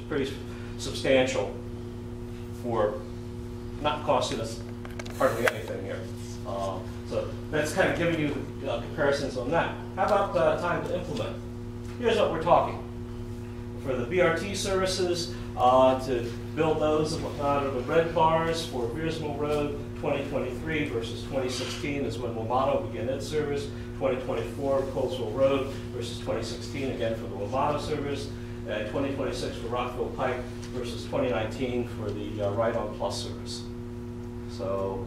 pretty substantial for not costing us hardly anything here. So that's kind of giving you comparisons on that. How about time to implement? Here's what we're talking. For the BRT services, to build those and whatnot are the red bars for Beersmill Road. 2023 versus 2016 is when Wilmotto began its service. 2024 Colesville Road versus 2016, again for the Wilmotto service. And 2026 for Rockville Pike versus 2019 for the Ride On Plus service. So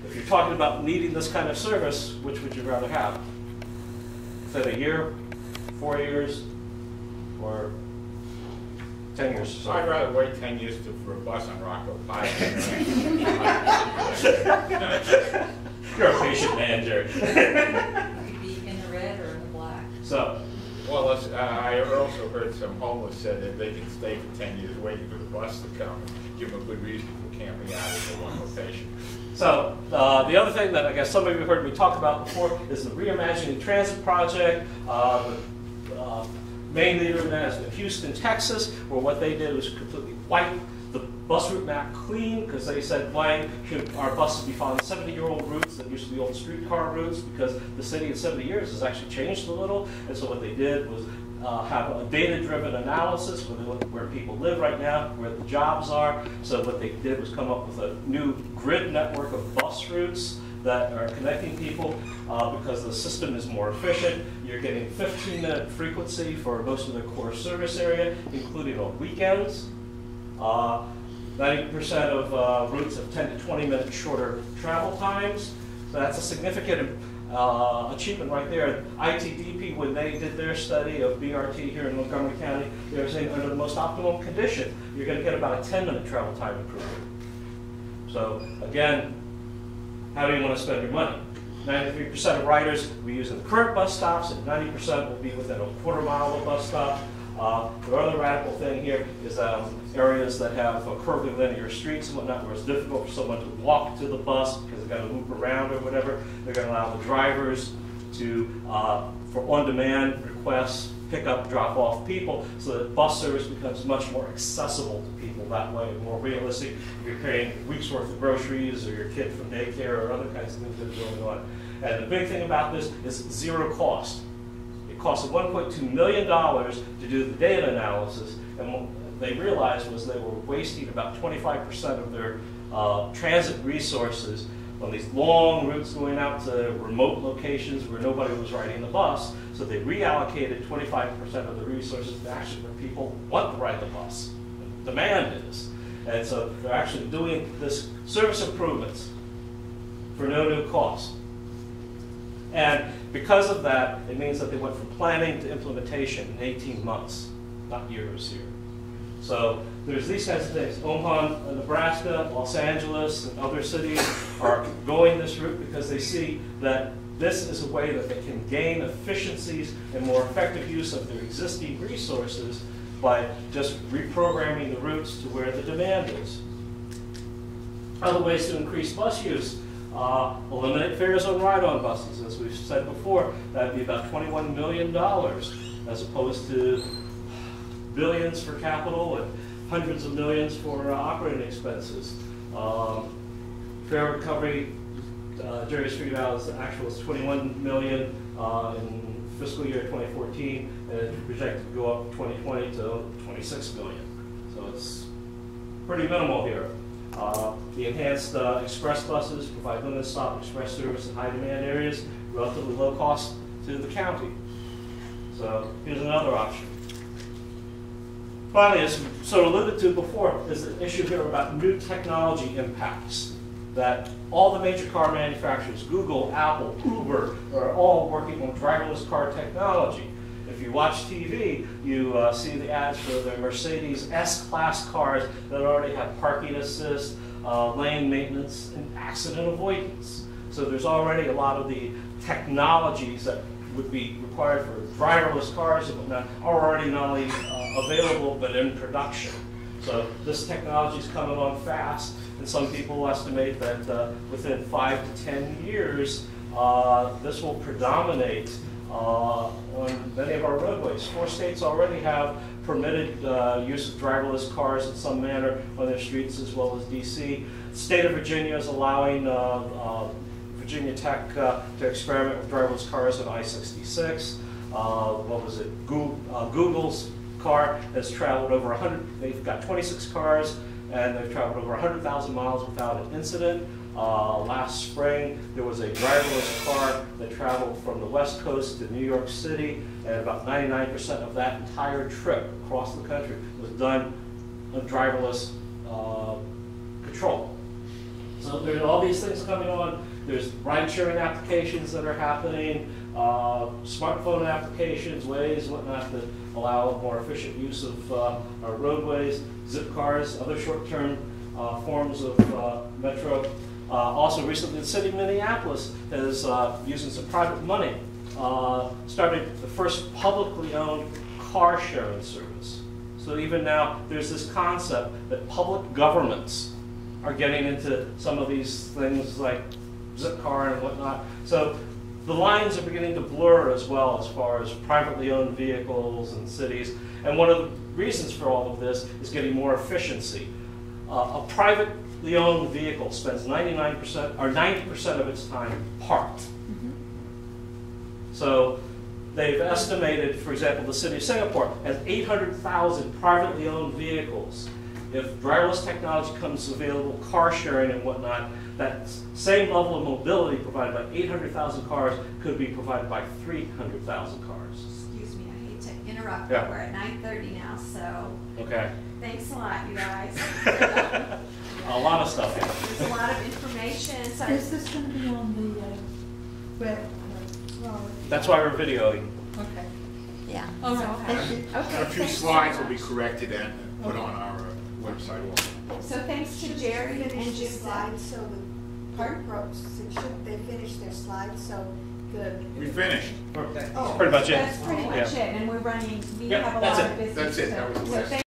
if you're talking about needing this kind of service, which would you rather have? Within a year, 4 years, or 10 years? So I'd rather wait 10 years for a bus on Rockville Pike. You're a patient man, Jerry. Could be in the red or in the black. So, well, I also heard some homeless said that they can stay for 10 years waiting for the bus to come and give them a good reason for camping out at one location. So the other thing that I guess some of you heard me talk about before is the Reimagining Transit Project. The main leader in that is in Houston, Texas, where what they did was completely wipe the bus route map clean, because they said, why should our buses be following 70-year-old routes that used to be old streetcar routes, because the city in 70 years has actually changed a little. And so what they did was have a data-driven analysis where people live right now, where the jobs are. So what they did was come up with a new grid network of bus routes that are connecting people because the system is more efficient. You're getting 15-minute frequency for most of the core service area, including on weekends. 90% of routes have 10 to 20-minute shorter travel times. So that's a significant achievement right there. ITDP, when they did their study of BRT here in Montgomery County, they were saying under the most optimal condition, you're going to get about a 10-minute travel time improvement. So again, how do you want to spend your money? 93% of riders will be using the current bus stops, and 90% will be within a quarter mile of a bus stop. The other radical thing here is areas that have curving linear streets and whatnot, where it's difficult for someone to walk to the bus because they've got to loop around or whatever. They're going to allow the drivers to, for on-demand requests, pick up, drop off people, so that bus service becomes much more accessible to people that way, more realistic. If you're carrying a week's worth of groceries or your kid from daycare or other kinds of things that are going on. And the big thing about this is zero cost. It cost $1.2 million to do the data analysis, and what they realized was they were wasting about 25% of their transit resources on these long routes going out to remote locations where nobody was riding the bus. So they reallocated 25% of the resources to actually where people want to ride the bus. The demand is. And so they're actually doing this service improvements for no new cost. And because of that, it means that they went from planning to implementation in 18 months, not years here. So there's these kinds of things. Omaha, Nebraska, Los Angeles, and other cities are going this route because they see that this is a way that they can gain efficiencies and more effective use of their existing resources by just reprogramming the routes to where the demand is. Other ways to increase bus use. Eliminate fares on ride-on buses. As we've said before, that would be about $21 million as opposed to billions for capital and hundreds of millions for operating expenses. Fare recovery, Jerry's figured out the actual is $21 million in fiscal year 2014, and it's projected to go up in 2020 to $26 million. So it's pretty minimal here. The enhanced express buses provide limited stop express service in high demand areas, relatively low cost to the county. So here's another option. Finally, as sort of alluded to before, is the issue here about new technology impacts. That all the major car manufacturers, Google, Apple, Uber, are all working on driverless car technology. If you watch TV, you see the ads for the Mercedes S-Class cars that already have parking assist, lane maintenance, and accident avoidance. So there's already a lot of the technologies that would be required for driverless cars and whatnot are already not only available but in production. So this technology is coming on fast, and some people estimate that within 5 to 10 years, this will predominate on many of our roadways. 4 states already have permitted use of driverless cars in some manner on their streets, as well as DC. The state of Virginia is allowing Virginia Tech to experiment with driverless cars at I-66. What was it? Google's car has traveled over 100, they've got 26 cars, and they've traveled over 100,000 miles without an incident. Last spring, there was a driverless car that traveled from the West Coast to New York City, and about 99% of that entire trip across the country was done on driverless control. So there are all these things coming on. There's ride-sharing applications that are happening, smartphone applications, Waze, whatnot, that allow more efficient use of our roadways, zip cars, other short-term forms of metro. Also recently, the city of Minneapolis is using some private money, started the first publicly owned car sharing service. So even now, there's this concept that public governments are getting into some of these things like Zipcar and whatnot. So the lines are beginning to blur as well as far as privately owned vehicles and cities. And one of the reasons for all of this is getting more efficiency. A privately owned vehicle spends 99% or 90% of its time parked. So they've estimated, for example, the city of Singapore has 800,000 privately owned vehicles. If driverless technology comes available, car sharing and whatnot, that same level of mobility provided by 800,000 cars could be provided by 300,000 cars. Excuse me, I hate to interrupt, Yeah. but we're at 9:30 now, so Okay. thanks a lot, you guys. A lot of stuff. There's a lot of information, so Is this going to be on the web? That's why we're videoing. Okay. yeah. All So, right, thank you. Okay, A few thanks so slides will be much. corrected and put on our website also. So thanks to Jerry and Finish the Jim. slides, so the Pardon? ropes, should they finish their slides, so the. We finished. Oh. Pretty much it. That's pretty much Yeah. it, and we're running, we Yeah, have a that's lot it. of business. That's it. so- That was the so last. thank